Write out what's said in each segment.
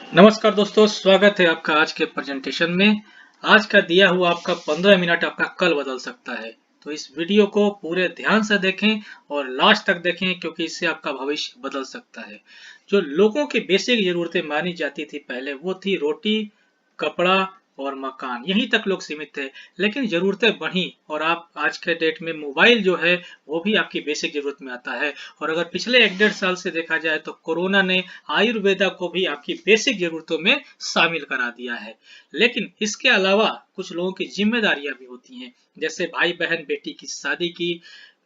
नमस्कार दोस्तों, स्वागत है आपका आज के प्रेजेंटेशन में। आज का दिया हुआ आपका 15 मिनट आपका कल बदल सकता है। तो इस वीडियो को पूरे ध्यान से देखें और लास्ट तक देखें, क्योंकि इससे आपका भविष्य बदल सकता है। जो लोगों की बेसिक जरूरतें मानी जाती थी पहले, वो थी रोटी, कपड़ा और मकान। यहीं तक लोग सीमित थे। लेकिन जरूरतें बढ़ी और आप आज के डेट में मोबाइल जो है वो भी आपकी बेसिक जरूरत में आता है। और अगर पिछले 1-1.5 साल से देखा जाए तो कोरोना ने आयुर्वेदा को भी आपकी बेसिक जरूरतों में शामिल करा दिया है। लेकिन इसके अलावा कुछ लोगों की जिम्मेदारियां भी होती हैं, जैसे भाई बहन बेटी की शादी की,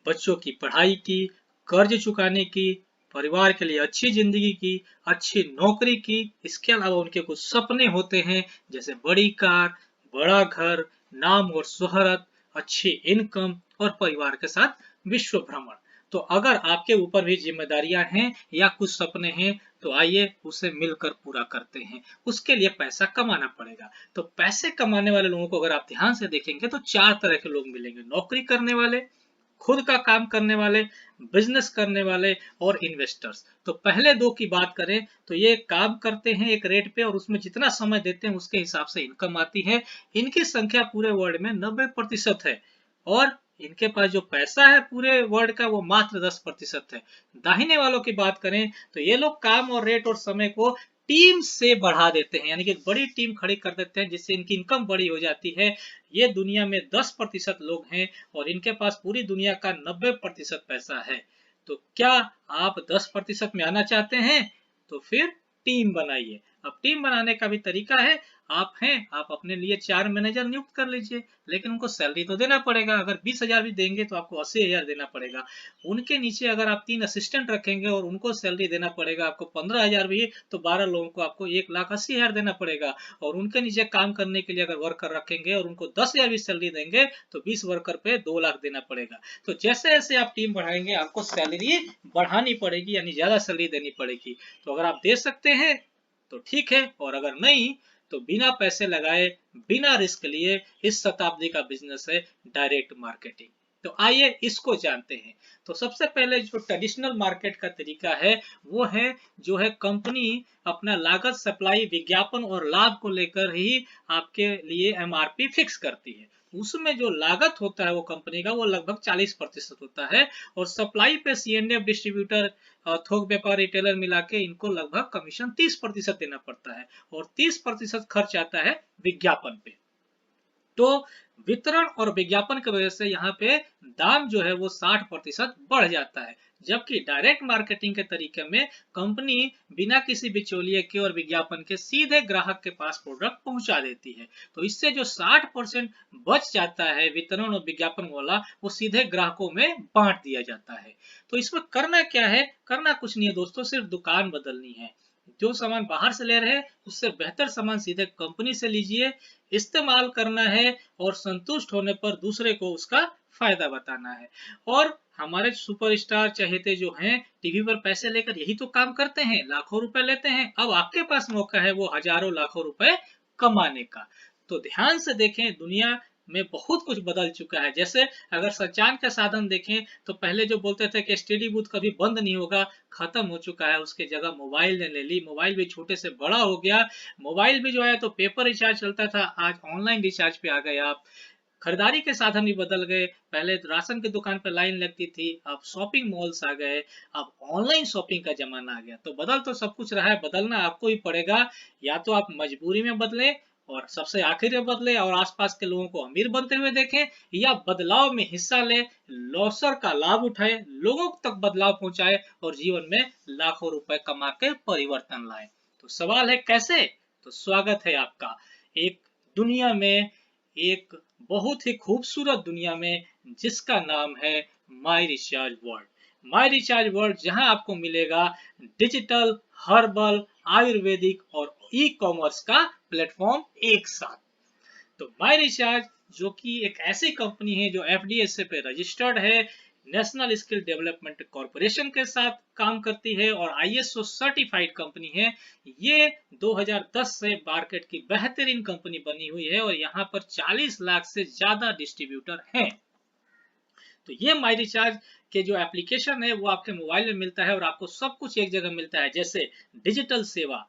बच्चों की पढ़ाई की, कर्ज चुकाने की, परिवार के लिए अच्छी जिंदगी की, अच्छी नौकरी की। इसके अलावा उनके कुछ सपने होते हैं, जैसे बड़ी कार, बड़ा घर, नाम और शोहरत, अच्छी इनकम और परिवार के साथ विश्व भ्रमण। तो अगर आपके ऊपर भी जिम्मेदारियां हैं या कुछ सपने हैं, तो आइए उसे मिलकर पूरा करते हैं। उसके लिए पैसा कमाना पड़ेगा। तो पैसे कमाने वाले लोगों को अगर आप ध्यान से देखेंगे तो 4 तरह के लोग मिलेंगे: नौकरी करने वाले, खुद का काम करने वाले, बिजनेस करने वाले और इन्वेस्टर्स। तो पहले दो की बात करें तो ये काम करते हैं एक रेट पे और उसमें जितना समय देते हैं उसके हिसाब से इनकम आती है। इनकी संख्या पूरे वर्ल्ड में 90% है और इनके पास जो पैसा है पूरे वर्ल्ड का वो मात्र 10% है। दाहिने वालों की बात करें तो ये लोग काम और रेट और समय को टीम से बढ़ा देते हैं, यानी कि एक बड़ी टीम खड़ी कर देते हैं जिससे इनकी इनकम बड़ी हो जाती है। ये दुनिया में 10% लोग हैं और इनके पास पूरी दुनिया का 90% पैसा है। तो क्या आप 10% में आना चाहते हैं? तो फिर टीम बनाइए। अब टीम बनाने का भी तरीका है। आप अपने लिए 4 मैनेजर नियुक्त कर लीजिए, लेकिन उनको सैलरी तो देना पड़ेगा। अगर 20,000 भी देंगे तो आपको 80,000 देना पड़ेगा। उनके नीचे अगर आप 3 असिस्टेंट रखेंगे और उनको सैलरी देना पड़ेगा आपको 15,000 भी, तो 12 लोगों को आपको 1,80,000 देना पड़ेगा। और उनके नीचे काम करने के लिए अगर वर्कर रखेंगे और उनको 10,000 भी सैलरी देंगे तो 20 वर्कर पे 2 लाख देना पड़ेगा। तो जैसे जैसे आप टीम बढ़ाएंगे आपको सैलरी बढ़ानी पड़ेगी, यानी ज्यादा सैलरी देनी पड़ेगी। तो अगर आप दे सकते हैं तो ठीक है, और अगर नहीं तो बिना पैसे लगाए, बिना रिस्क लिए इस शताब्दी का बिजनेस है डायरेक्ट मार्केटिंग। तो आइए इसको जानते हैं। तो सबसे पहले जो ट्रेडिशनल मार्केट का तरीका है वो है, जो है कंपनी अपना लागत, सप्लाई, विज्ञापन और लाभ को लेकर ही आपके लिए एमआरपी फिक्स करती है। उसमें जो लागत होता है वो कंपनी का वो लगभग 40% होता है और सप्लाई पे सीएनएफ, डिस्ट्रीब्यूटर, थोक व्यापार, रिटेलर मिला के इनको लगभग कमीशन 30% देना पड़ता है और 30% खर्च आता है विज्ञापन पे। तो वितरण और विज्ञापन की वजह से यहाँ पे दाम जो है वो 60% बढ़ जाता है। जबकि डायरेक्ट मार्केटिंग के तरीके में कंपनी बिना किसी बिचौलिए के और विज्ञापन के सीधे ग्राहक के पास प्रोडक्ट पहुंचा देती है। तो इससे जो 60% बच जाता है वितरण और विज्ञापन वाला, वो सीधे ग्राहकों में बांट दिया जाता है। तो इसमें करना क्या है? करना कुछ नहीं है दोस्तों, सिर्फ दुकान बदलनी है। जो सामान बाहर से ले रहे हैं उससे बेहतर सामान सीधे कंपनी से लीजिए, इस्तेमाल करना है और संतुष्ट होने पर दूसरे को उसका फायदा बताना है। और हमारे सुपरस्टार चहेते जो हैं टीवी पर पैसे लेकर यही तो काम करते हैं, लाखों रुपए लेते हैं। अब आपके पास मौका है वो हजारों लाखों रुपए कमाने का। तो ध्यान से देखें, दुनिया में बहुत कुछ बदल चुका है। जैसे अगर संचार का साधन देखें तो पहले जो बोलते थे कि एसटीडी बूथ कभी बंद नहीं होगा, खत्म हो चुका है। उसके जगह मोबाइल ने ले ली, मोबाइल भी छोटे से बड़ा हो गया। मोबाइल भी जो है तो पेपर रिचार्ज चलता था, आज ऑनलाइन रिचार्ज पे आ गए आप। खरीदारी के साधन भी बदल गए, पहले राशन की दुकान पर लाइन लगती थी, अब शॉपिंग मॉल्स आ गए, अब ऑनलाइन शॉपिंग का जमाना आ गया। तो बदल तो सब कुछ रहा है, बदलना आपको ही पड़ेगा। या तो आप मजबूरी में बदले और सबसे आखिर में बदले और आसपास के लोगों को अमीर बनते हुए देखें, या बदलाव में हिस्सा ले, लौसर का लाभ उठाए, लोगों तक बदलाव पहुंचाए और जीवन में लाखों रुपए कमा के परिवर्तन लाए। तो सवाल है कैसे? तो स्वागत है आपका एक दुनिया में, एक बहुत ही खूबसूरत दुनिया में, जिसका नाम है माई रिचार्ज वर्ल्ड। माई रिचार्ज वर्ल्ड, जहां आपको मिलेगा डिजिटल, हर्बल, आयुर्वेदिक और ई कॉमर्स का प्लेटफॉर्म एक साथ। तो माई रिचार्ज जो कि एक ऐसी कंपनी है जो एफडीएसए पे रजिस्टर्ड है, नेशनल स्किल डेवलपमेंट कॉरपोरेशन के साथ काम करती है और आईएसओ सर्टिफाइड कंपनी है। ये 2010 से मार्केट की बेहतरीन कंपनी बनी हुई है और यहाँ पर 40 लाख से ज्यादा डिस्ट्रीब्यूटर हैं। तो ये माई रिचार्ज के जो एप्लीकेशन है वो आपके मोबाइल में मिलता है और आपको सब कुछ एक जगह मिलता है, जैसे डिजिटल सेवा,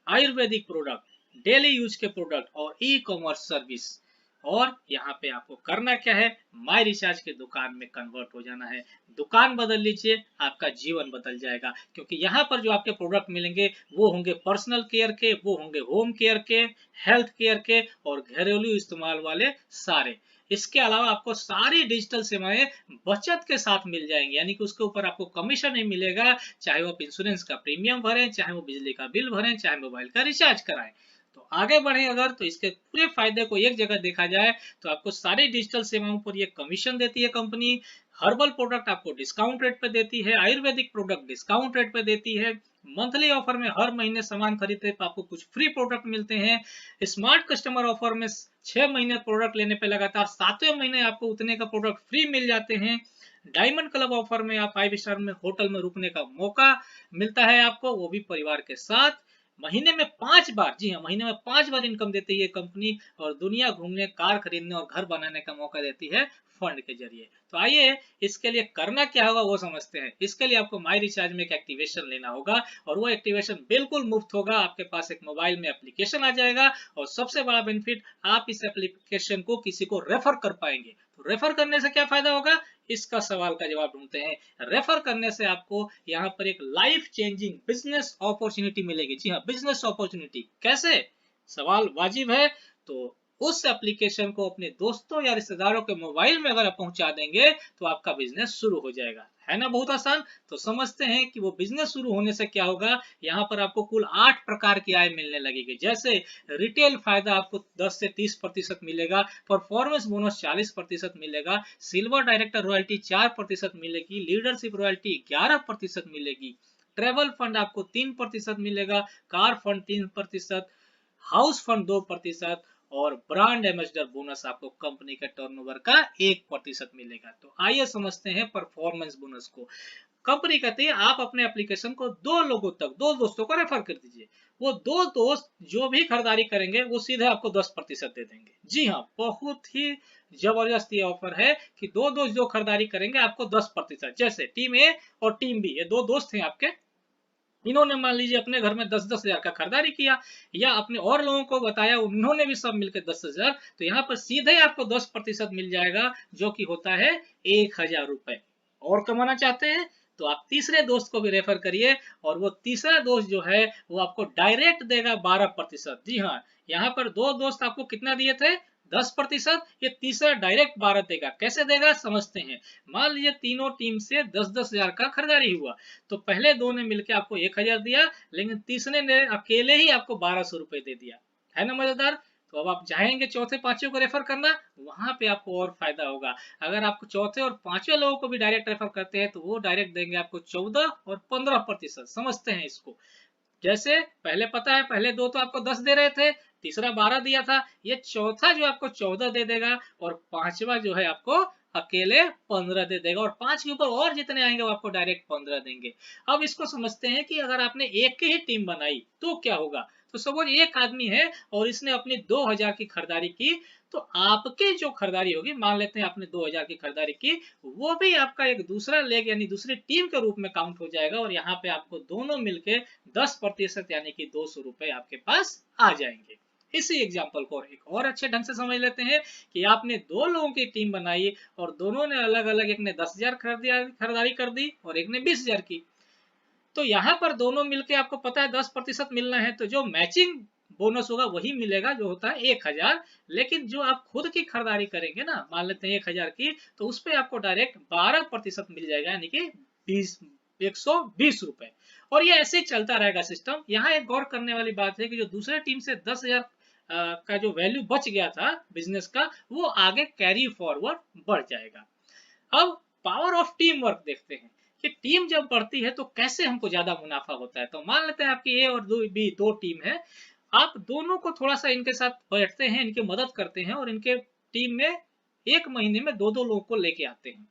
आयुर्वेदिक प्रोडक्ट, डेली यूज के प्रोडक्ट और ई कॉमर्स सर्विस। और यहाँ पे आपको करना क्या है, माई रिचार्ज के दुकान में कन्वर्ट हो जाना है। दुकान बदल लीजिए, आपका जीवन बदल जाएगा, क्योंकि यहाँ पर जो आपके प्रोडक्ट मिलेंगे वो होंगे पर्सनल केयर के, वो होंगे होम केयर के, हेल्थ केयर के और घरेलू इस्तेमाल वाले सारे। इसके अलावा आपको सारी डिजिटल सेवाएं बचत के साथ मिल जाएंगी, यानी कि उसके ऊपर आपको कमीशन नहीं मिलेगा, चाहे वो आप इंश्योरेंस का प्रीमियम भरें, चाहे वो बिजली का बिल भरें, चाहे मोबाइल का रिचार्ज कराएं। तो आगे बढ़े अगर, तो इसके पूरे फायदे को एक जगह देखा जाए तो आपको सारी डिजिटल सेवाओं पर ये कमीशन देती है कंपनी। हर्बल प्रोडक्ट आपको डिस्काउंट रेट पे देती है, आयुर्वेदिक प्रोडक्ट डिस्काउंट रेट पे देती है, मंथली ऑफर में हर महीने सामान खरीदते पे आपको कुछ फ्री प्रोडक्ट मिलते हैं। स्मार्ट कस्टमर ऑफर में 6 महीने प्रोडक्ट लेने पे लगातार 7वें महीने आपको उतने का प्रोडक्ट फ्री मिल जाते हैं। डायमंड क्लब ऑफर में आप 5 स्टार में होटल में रुकने का मौका मिलता है आपको, वो भी परिवार के साथ। महीने में 5 बार, जी हाँ, महीने में 5 बार इनकम देती है ये कंपनी, और दुनिया घूमने, कार खरीदने और घर बनाने का मौका देती है फंड के जरिए। तो आइए इसके लिए करना क्या होगा वो समझते हैं। इसके लिए आपको माई रिचार्ज में एक एक्टिवेशन लेना होगा, और वो एक्टिवेशन बिल्कुल मुफ्त होगा। आपके पास एक मोबाइल में एप्लीकेशन आ जाएगा, और सबसे बड़ा बेनिफिट, आप इस एप्लीकेशन को किसी को रेफर कर पाएंगे। तो रेफर करने से क्या फायदा होगा, इसका सवाल का जवाब ढूंढते हैं। रेफर करने से आपको यहाँ पर एक लाइफ चेंजिंग बिजनेस अपॉर्चुनिटी मिलेगी। जी हाँ, बिजनेस अपॉर्चुनिटी कैसे, सवाल वाजिब है। तो उस एप्लीकेशन को अपने दोस्तों या रिश्तेदारों के मोबाइल में अगर आप पहुंचा देंगे तो आपका बिजनेस शुरू हो जाएगा, है ना, बहुत आसान। तो समझते हैं कि वो बिजनेस शुरू होने से क्या होगा। यहाँ पर आपको कुल 8 प्रकार की आय मिलने लगेगी। जैसे रिटेल फायदा आपको 10 से 30% मिलेगा, परफॉर्मेंस बोनस 40% मिलेगा, सिल्वर डायरेक्टर रॉयल्टी 4% मिलेगी, लीडरशिप रॉयल्टी 11% मिलेगी, ट्रेवल फंड आपको 3% मिलेगा, कार फंड 3%, हाउस फंड 2%, और ब्रांड एम्बेसडर बोनस आपको कंपनी के टर्नओवर का 1% मिलेगा। तो आइए समझते हैं परफॉर्मेंस बोनस को। कंपनी कहती है आप अपने एप्लीकेशन को 2 लोगों तक, 2 दोस्तों को रेफर कर दीजिए। वो 2 दोस्त जो भी खरीदारी करेंगे वो सीधे आपको 10% दे देंगे। जी हाँ, बहुत ही जबरदस्त ये ऑफर है कि 2 दोस्त जो खरीदारी करेंगे आपको 10%। जैसे टीम ए और टीम बी, ये 2 दोस्त हैं आपके, इन्होंने मान लीजिए अपने घर में 10-10 हजार का खरीदारी किया, या अपने और लोगों को बताया, उन्होंने भी सब मिलकर 10 हजार, तो यहाँ पर सीधे आपको 10% मिल जाएगा, जो कि होता है 1,000 रुपए। और कमाना चाहते हैं तो आप तीसरे दोस्त को भी रेफर करिए, और वो तीसरा दोस्त जो है वो आपको डायरेक्ट देगा 12%। जी हाँ, यहाँ पर 2 दोस्त आपको कितना दिए थे, 10%, ये तीसरा डायरेक्ट 12 देगा। कैसे देगा समझते हैं। मान लीजिए तीनों टीम से 10-10 हजार का खरीदारी हुआ, तो पहले 2 ने मिलकर आपको 1,000 दिया, लेकिन तीसरे ने अकेले ही आपको 1,200 रुपए दे दिया, है ना मजेदार। तो अब आप चाहेंगे चौथे पांचवे को रेफर करना, वहां पे आपको और फायदा होगा। अगर आपको चौथे और पांचवे लोगों को भी डायरेक्ट रेफर करते हैं तो वो डायरेक्ट देंगे आपको 14 और 15%। समझते हैं इसको। जैसे पहले पता है, पहले 2 तो आपको 10 दे रहे थे, तीसरा 12 दिया था, ये चौथा जो आपको 14 दे देगा, और पांचवा जो है आपको अकेले 15 दे देगा, और 5 के ऊपर और जितने आएंगे वो आपको डायरेक्ट 15 देंगे। अब इसको समझते हैं कि अगर आपने एक की ही टीम बनाई तो क्या होगा। तो सपोज एक आदमी है और इसने अपनी 2,000 की खरीदारी की, तो आपकी जो खरीदारी होगी, मान लेते हैं आपने 2,000 की खरीदारी की, वो भी आपका एक दूसरा लेग यानी दूसरी टीम के रूप में काउंट हो जाएगा, और यहाँ पे आपको दोनों मिलके 10% यानी कि 200 रुपए आपके पास आ जाएंगे। इसी एग्जाम्पल को एक और अच्छे ढंग से समझ लेते हैं कि आपने 2 लोगों की टीम बनाई, और दोनों ने अलग अलग, एक ने 10,000 खरीदारी कर दी और एक ने 20,000 की। तो यहाँ पर दोनों मिलके आपको पता है 10% मिलना है, तो जो मैचिंग बोनस होगा वही मिलेगा, जो होता है 1,000। लेकिन जो आप खुद की खरीदारी करेंगे ना, मान लेते हैं 1,000 की, तो उस पर आपको डायरेक्ट 12% मिल जाएगा, यानी कि 120 रुपए। और ये ऐसे ही चलता रहेगा सिस्टम। यहाँ एक गौर करने वाली बात है कि जो दूसरे टीम से 10,000 का जो वैल्यू बच गया था बिजनेस का, वो आगे कैरी फॉरवर्ड बढ़ जाएगा। अब पावर ऑफ टीम वर्क देखते हैं कि टीम जब बढ़ती है तो कैसे हमको ज्यादा मुनाफा होता है। तो मान लेते हैं आपकी ए और बी 2 टीम है, आप दोनों को थोड़ा सा इनके साथ बैठते हैं, इनकी मदद करते हैं, और इनके टीम में एक महीने में 2-2 लोगों को लेके आते हैं।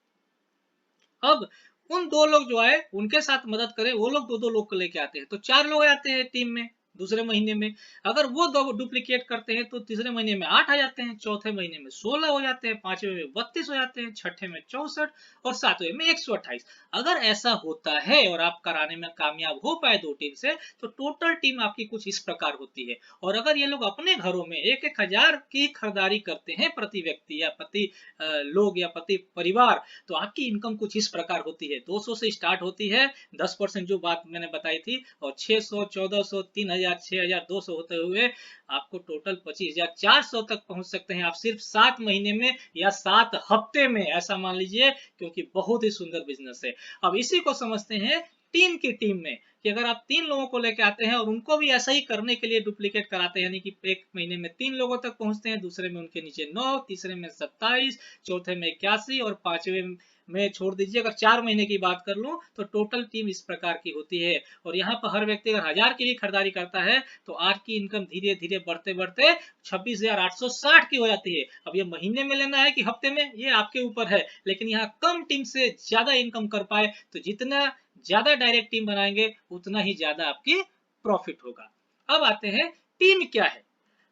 अब उन 2 लोग जो आए उनके साथ मदद करें, वो लोग 2-2 लोग को लेके आते हैं, तो 4 लोग आते हैं टीम में। दूसरे महीने में। अगर वो दो डुप्लीकेट करते हैं तो तीसरे महीने में 8 आ जाते हैं, चौथे महीने में 16 हो जाते हैं, पांचवें में 32 हो जाते हैं, छठे में 64 और सातवें में 128। अगर ऐसा होता है और आप कराने में कामयाब हो पाए दो टीम से, तो टोटल टीम आपकी कुछ इस प्रकार होती है। और अगर ये लोग अपने घरों में 1-1 हजार की खरीदारी करते हैं प्रति व्यक्ति या प्रति लोग या प्रति परिवार, तो आपकी इनकम कुछ इस प्रकार होती है। 200 से स्टार्ट होती है, 10% जो बात मैंने बताई थी, और 600, 1400, 3000, 6200 होते हुए आपको टोटल 25,400 तक पहुंच सकते हैं आप सिर्फ 7 महीने में या 7 हफ्ते में, ऐसा मान लीजिए, क्योंकि बहुत ही सुंदर बिजनेस है। अब इसी को समझते हैं टीम की टीम में, कि अगर आप 3 लोगों को लेकर आते हैं और उनको भी ऐसा ही करने के लिए डुप्लीकेट कराते हैं, यानी कि एक महीने में 3 लोगों तक पहुंचते हैं, दूसरे में उनके नीचे 9, तीसरे में 27, चौथे में 81 और पांचवें में छोड़ दीजिए। अगर 4 महीने की बात कर लूं तो टोटल टीम इस प्रकार की होती है। और यहाँ पर हर व्यक्ति अगर 1000 की भी खरीदारी करता है तो आज की इनकम धीरे धीरे बढ़ते बढ़ते 26,860 की हो जाती है। अब ये महीने में लेना है कि हफ्ते में, ये आपके ऊपर है, लेकिन यहाँ कम टीम से ज्यादा इनकम कर पाए तो जितना ज्यादा डायरेक्ट टीम बनाएंगे उतना ही ज्यादा आपकी प्रॉफिट होगा। अब आते हैं टीम क्या है।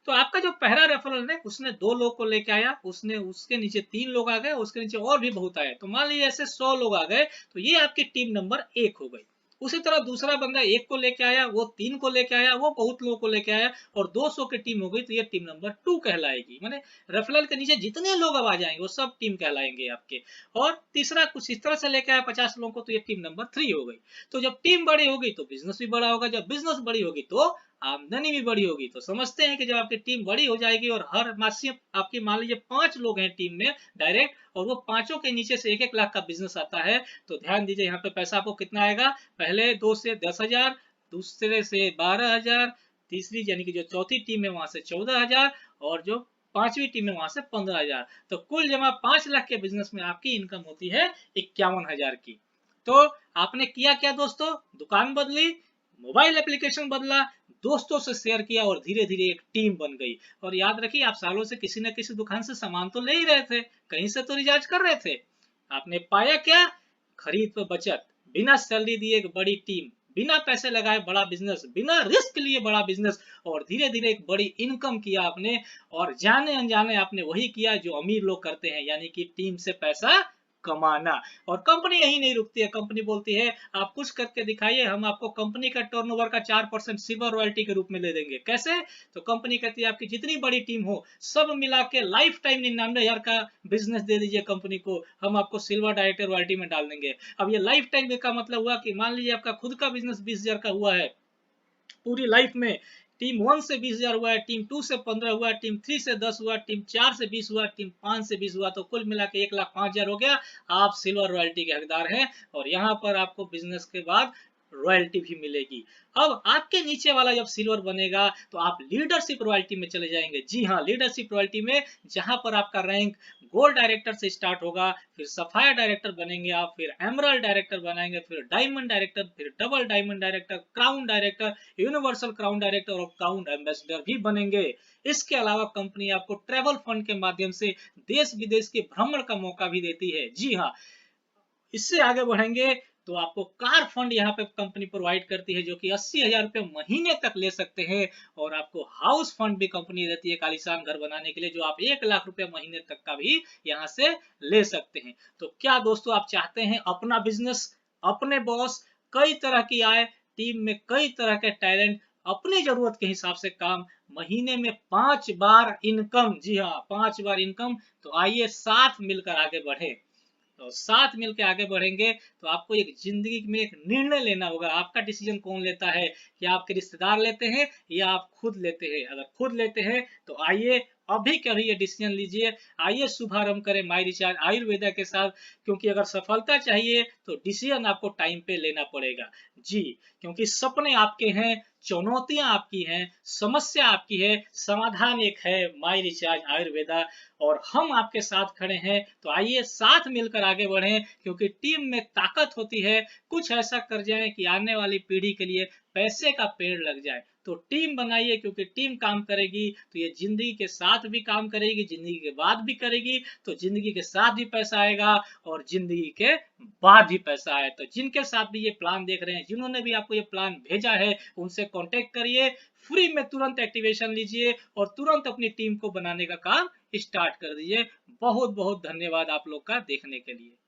तो आपका जो पहला रेफरल है उसने 2 लोग को लेके आया, उसने उसके नीचे 3 लोग आ गए, उसके नीचे और भी बहुत आए, तो मान लीजिए ऐसे 100 लोग आ गए, तो ये आपकी टीम नंबर 1 हो गई। उसी तरह दूसरा बंदा 1 को लेके आया, वो 3 को लेके आया, वो बहुत लोगों को लेके आया और 200 की टीम हो गई, तो ये टीम नंबर 2 कहलाएगी। माने रेफरल के नीचे जितने लोग अब आ जाएंगे वो सब टीम कहलाएंगे आपके। और तीसरा कुछ इस तरह से लेके आया 50 लोगों को, तो ये टीम नंबर 3 हो गई। तो जब टीम बड़ी होगी तो बिजनेस भी बड़ा होगा, जब बिजनेस बड़ी होगी तो आमदनी भी बड़ी होगी। तो समझते हैं कि जब आपकी टीम बड़ी हो जाएगी और हर मासिक आपकी मान लीजिए 5 लोग हैं टीम में डायरेक्ट, और वो पांचों के नीचे से 1-1 लाख का बिजनेस आता है, तो ध्यान दीजिए यहाँ पे पैसा आपको कितना आएगा। पहले 2 से 10,000, दूसरे से 12,000, तीसरी यानी कि जो चौथी टीम है वहां से 14,000 और जो पांचवी टीम है वहां से 15,000। तो कुल जमा 5 लाख के बिजनेस में आपकी इनकम होती है 51,000 की। तो आपने किया क्या दोस्तों, दुकान बदली, मोबाइल एप्लीकेशन बदला, दोस्तों से शेयर किया और धीरे धीरे एक टीम बन गई। और याद रखिए आप सालों से किसी न किसी दुकान से सामान तो ले ही रहे थे, कहीं से तो रिचार्ज कर रहे थे। आपने पाया क्या, खरीद पर बचत, बिना सैलरी दिए एक बड़ी टीम, बिना पैसे लगाए बड़ा बिजनेस, बिना रिस्क लिए बड़ा बिजनेस, और धीरे धीरे एक बड़ी इनकम किया आपने। और जाने अनजाने आपने वही किया जो अमीर लोग करते हैं, यानी कि टीम से पैसा कमाना। और कंपनी यही नहीं रुकती है, कंपनी बोलती है आप कुछ करके दिखाइए, हम आपको कंपनी का टर्नओवर का 4% सिल्वर रॉयल्टी के रूप में ले देंगे। कैसे, तो कंपनी कहती है आपकी जितनी बड़ी टीम हो सब मिला के लाइफ टाइम 99,000 का बिजनेस दे दीजिए कंपनी को, हम आपको सिल्वर डायरेक्टर रॉयल्टी में डाल देंगे। अब ये लाइफ टाइम का मतलब हुआ कि मान लीजिए आपका खुद का बिजनेस 20,000 का हुआ है पूरी लाइफ में, टीम 1 से 20,000 हुआ है, टीम 2 से 15 हुआ, टीम 3 से 10 हुआ, टीम 4 से 20 हुआ, टीम 5 से 20 हुआ, तो कुल मिला के 1,05,000 हो गया। आप सिल्वर रॉयल्टी के हकदार हैं और यहाँ पर आपको बिजनेस के बाद रॉयल्टी भी मिलेगी। अब आपके नीचे वाला जब सिल्वर बनेगा तो आप लीडरशिप रॉयल्टी में चले जाएंगे। जी हाँ, लीडरशिप रॉयल्टी में, जहां पर आपका रैंक गोल्ड डायरेक्टर से स्टार्ट होगा, फिर सफायर डायरेक्टर बनेंगे आप, फिर एमरल्ड डायरेक्टर बनाएंगे, फिर डायमंड डायरेक्टर, फिर double diamond director, crown director, universal crown director और क्राउन एम्बेसडर भी बनेंगे। इसके अलावा कंपनी आपको ट्रेवल फंड के माध्यम से देश विदेश के भ्रमण का मौका भी देती है। जी हाँ, इससे आगे बढ़ेंगे तो आपको कार फंड यहाँ पे कंपनी प्रोवाइड करती है, जो कि 80,000 रुपए महीने तक ले सकते हैं। और आपको हाउस फंड भी कंपनी देती है कालीशान घर बनाने के लिए, जो आप 1 लाख रुपए महीने तक का भी यहाँ से ले सकते हैं। तो क्या दोस्तों आप चाहते हैं अपना बिजनेस, अपने बॉस, कई तरह की आय, टीम में कई तरह के टैलेंट, अपनी जरूरत के हिसाब से काम, महीने में 5 बार इनकम, जी हाँ 5 बार इनकम। तो आइए साथ मिलकर आगे बढ़े। तो साथ मिलकर आगे बढ़ेंगे तो आपको एक जिंदगी में एक निर्णय लेना होगा। आपका डिसीजन कौन लेता है, कि आपके रिश्तेदार लेते हैं या आप खुद लेते हैं। अगर खुद लेते हैं तो आइए अभी कभी ये डिसीजन लीजिए, आइए शुभारंभ करें माई रिचार्ज आयुर्वेदा के साथ। क्योंकि अगर सफलता चाहिए तो डिसीजन आपको टाइम पे लेना पड़ेगा। जी, क्योंकि सपने आपके हैं, चुनौतियां आपकी हैं, समस्या आपकी है, समाधान एक है, माई रिचार्ज आयुर्वेदा। और हम आपके साथ खड़े हैं, तो आइए साथ मिलकर आगे बढ़ें, क्योंकि टीम में ताकत होती है। कुछ ऐसा कर जाएं कि आने वाली पीढ़ी के लिए पैसे का पेड़ लग जाए। तो टीम बनाइए, क्योंकि टीम काम करेगी तो ये जिंदगी के साथ भी काम करेगी, जिंदगी के बाद भी करेगी, तो जिंदगी के साथ भी पैसा आएगा और जिंदगी के बाद भी पैसा आए। तो जिनके साथ भी ये प्लान देख रहे हैं, जिन्होंने भी आपको ये प्लान भेजा है, उनसे कांटेक्ट करिए, फ्री में तुरंत एक्टिवेशन लीजिए और तुरंत अपनी टीम को बनाने का काम स्टार्ट कर दीजिए। बहुत बहुत धन्यवाद आप लोग का देखने के लिए।